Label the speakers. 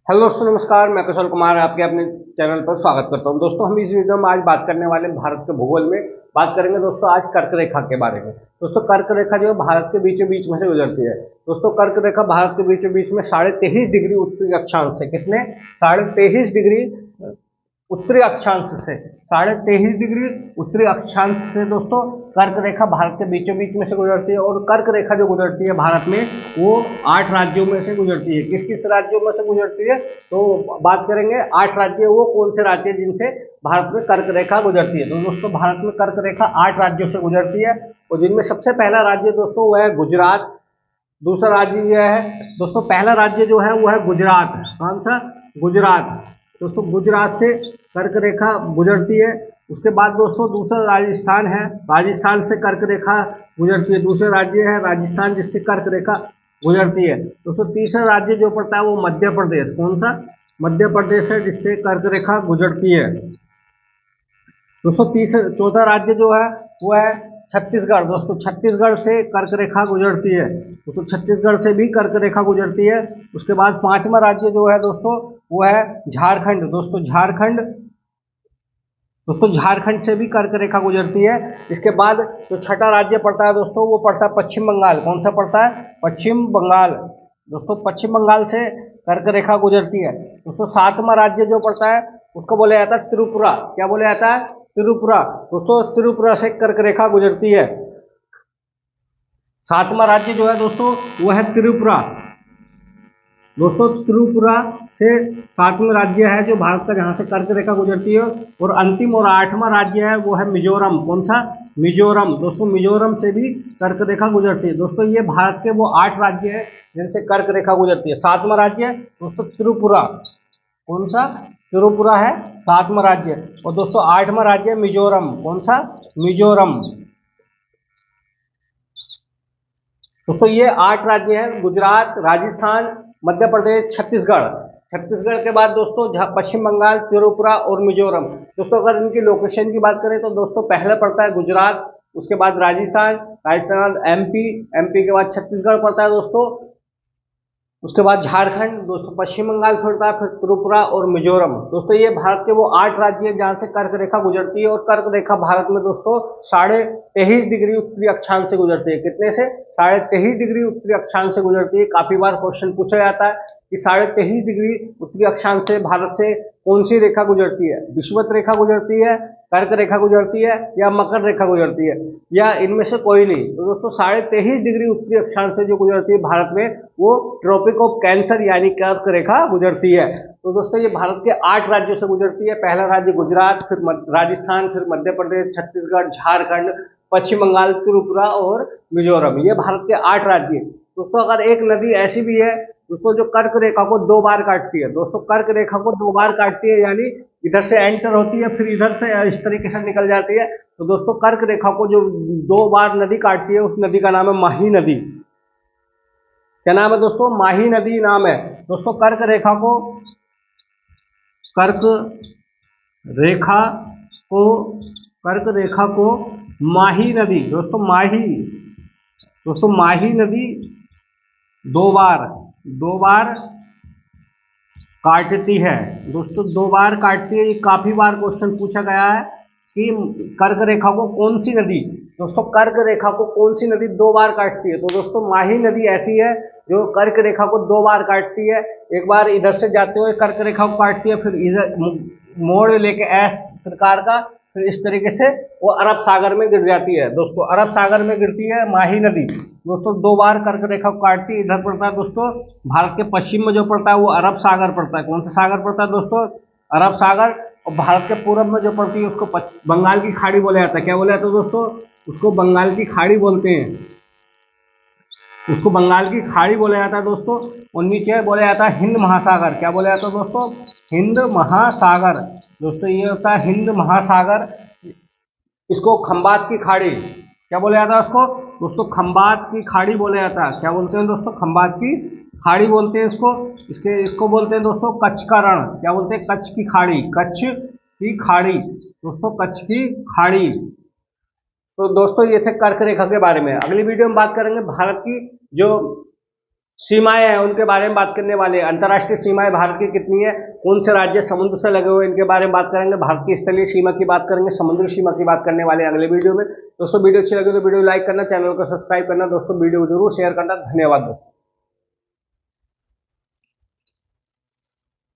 Speaker 1: Hello दोस्तों, नमस्कार। मैं कुशल कुमार आपके अपने चैनल पर स्वागत करता हूं। दोस्तों, हम इस वीडियो में आज बात करने वाले भारत के भूगोल में बात करेंगे। दोस्तों, आज कर्क रेखा के बारे में। दोस्तों, कर्क रेखा जो है भारत के बीचों बीच में से गुजरती है। दोस्तों, कर्क रेखा भारत के बीचों बीच में 23.5 डिग्री उत्तरी अक्षांश से कितने 23.5 डिग्री उत्तरी अक्षांश से 23.5 डिग्री उत्तरी अक्षांश से दोस्तों कर्क रेखा भारत के बीचों बीच में से गुजरती है। और कर्क रेखा जो गुजरती है भारत में, वो 8 राज्यों में से गुजरती है। किस किस राज्यों में से गुजरती है तो बात करेंगे। 8 राज्य वो कौन से राज्य जिनसे भारत में कर्क रेखा गुजरती है। तो दोस्तों, भारत में कर्क रेखा 8 राज्यों से गुजरती है, और जिनमें सबसे पहला राज्य दोस्तों वह है गुजरात। दूसरा राज्य यह है दोस्तों, पहला राज्य जो है वो है गुजरात। कौन सा? गुजरात। दोस्तों, गुजरात से कर्क रेखा गुजरती है। उसके बाद दोस्तों दूसरा राजस्थान है। राजस्थान से कर्क रेखा गुजरती है। दूसरा राज्य है राजस्थान, जिससे कर्क रेखा गुजरती है। दोस्तों, तीसरा राज्य जो पड़ता है वो मध्य प्रदेश। कौन सा? मध्य प्रदेश है, जिससे कर्क रेखा गुजरती है। दोस्तों, चौथा राज्य जो है वो है छत्तीसगढ़। दोस्तों, छत्तीसगढ़ से कर्क रेखा गुजरती है। दोस्तों, छत्तीसगढ़ से भी कर्क रेखा गुजरती है। उसके बाद पांचवा राज्य जो है दोस्तों वो है झारखंड। दोस्तों झारखंड से भी कर्क रेखा गुजरती है। इसके बाद जो छठा राज्य पड़ता है दोस्तों, वो पड़ता है पश्चिम बंगाल। कौन सा पड़ता है? पश्चिम बंगाल। दोस्तों, पश्चिम बंगाल से कर्क रेखा गुजरती है। दोस्तों, सातवां राज्य जो पड़ता है उसको बोला जाता है त्रिपुरा। क्या बोला जाता है? त्रिपुरा। दोस्तों, त्रिपुरा से कर्क रेखा गुजरती है। सातवां राज्य जो है दोस्तों वो है त्रिपुरा। दोस्तों, त्रिपुरा से सातवां राज्य है जो भारत का, जहां से कर्क रेखा गुजरती है। और अंतिम और आठवां राज्य है वो है मिजोरम। कौन सा? मिजोरम। दोस्तों, मिजोरम से भी कर्क रेखा गुजरती है। दोस्तों, ये भारत के वो 8 राज्य हैं जिनसे कर्क रेखा गुजरती है। सातवां राज्य दोस्तों त्रिपुरा। कौन सा? त्रिपुरा है सातवां राज्य। और दोस्तों, आठवां राज्य मिजोरम। कौन सा? मिजोरम। दोस्तों, ये 8 राज्य हैं: गुजरात, राजस्थान, मध्य प्रदेश, छत्तीसगढ़। छत्तीसगढ़ के बाद दोस्तों पश्चिम बंगाल, त्रिपुरा और मिजोरम। दोस्तों, अगर इनकी लोकेशन की बात करें तो दोस्तों पहले पड़ता है गुजरात, उसके बाद राजस्थान, राजस्थान एमपी, एमपी के बाद छत्तीसगढ़ पड़ता है दोस्तों। उसके बाद झारखंड, दोस्तों पश्चिम बंगाल पड़ता है, फिर त्रिपुरा और मिजोरम। दोस्तों, ये भारत के वो 8 राज्य हैं जहां से कर्क रेखा गुजरती है। और कर्क रेखा भारत में दोस्तों 23.5 डिग्री उत्तरी अक्षांश से गुजरती है। कितने से? 23.5 डिग्री उत्तरी अक्षांश से गुजरती है। काफी बार क्वेश्चन पूछा जाता है कि 23.5 डिग्री उत्तरी अक्षांश से भारत से कौन सी रेखा गुजरती है? विषुवत रेखा गुजरती है, कर्क रेखा गुजरती है, या मकर रेखा गुजरती है, या इनमें से कोई नहीं? तो दोस्तों 23.5 डिग्री उत्तरी अक्षांश से जो गुजरती है भारत में, वो ट्रॉपिक ऑफ कैंसर यानी कर्क रेखा गुजरती है। तो दोस्तों, ये भारत के 8 राज्यों से गुजरती है। पहला राज्य गुजरात, फिर राजस्थान, फिर मध्य प्रदेश, छत्तीसगढ़, झारखंड, पश्चिम बंगाल, त्रिपुरा और मिजोरम। ये भारत के 8 राज्य। दोस्तों, अगर एक नदी ऐसी भी है दोस्तों जो कर्क रेखा को 2 बार काटती है। दोस्तों, कर्क रेखा को 2 बार काटती है, यानी इधर से एंटर होती है, फिर इधर से इस तरीके से निकल जाती है। तो दोस्तों, कर्क रेखा को जो 2 बार नदी काटती है, उस नदी का नाम है माही नदी। क्या नाम है दोस्तों? माही नदी नाम है। दोस्तों, कर्क रेखा को कर्क रेखा को माही नदी, दोस्तों माही नदी 2 बार काटती है। दोस्तों, 2 बार काटती है। ये काफी बार क्वेश्चन पूछा गया है कि कर्क रेखा को कौन सी नदी, दोस्तों कर्क रेखा को कौन सी नदी 2 बार काटती है? तो दोस्तों माही नदी ऐसी है जो कर्क रेखा को 2 बार काटती है। एक बार इधर से जाते हुए कर्क रेखा को काटती है, फिर इधर मोड़ लेके एस प्रकार का, फिर इस तरीके से वो अरब सागर में गिर जाती है। दोस्तों, अरब सागर में गिरती है माही नदी। दोस्तों, 2 बार कर्क रेखा को काटती है। इधर पड़ता है दोस्तों भारत के पश्चिम में जो पड़ता है वो अरब सागर पड़ता है। कौन सा सागर पड़ता है दोस्तों? अरब सागर। और भारत के पूर्व में जो पड़ती है उसको बंगाल की खाड़ी बोला जाता है। क्या बोला जाता है दोस्तों? उसको बंगाल की खाड़ी बोलते हैं। उसको बंगाल की खाड़ी बोला जाता है दोस्तों। और नीचे बोला जाता है हिंद महासागर। क्या बोला जाता है दोस्तों? हिंद महासागर। दोस्तों, ये होता है हिंद महासागर। इसको खंबात की खाड़ी क्या बोला जाता है? उसको दोस्तों खंबात की खाड़ी बोला जाता है। क्या बोलते हैं दोस्तों? खंबात की खाड़ी बोलते हैं इसको। इसको बोलते हैं दोस्तों कच्छ का रण। क्या बोलते हैं? कच्छ की खाड़ी। कच्छ की खाड़ी। दोस्तों, कच्छ की खाड़ी। तो दोस्तों, ये थे कर्क रेखा के बारे में। अगली वीडियो में बात करेंगे भारत की जो सीमाएं हैं उनके बारे में बात करने वाले हैं। अंतर्राष्ट्रीय सीमाएं भारत की कितनी है, कौन से राज्य समुद्र से लगे हुए हैं, इनके बारे में बात करेंगे। भारत की स्थलीय सीमा की बात करेंगे, समुद्री सीमा की बात करने वाले हैं अगले वीडियो में। दोस्तों वीडियो अच्छी लगे तो वीडियो लाइक करना, चैनल को सब्सक्राइब करना, दोस्तों वीडियो जरूर शेयर करना। धन्यवाद दोस्तों।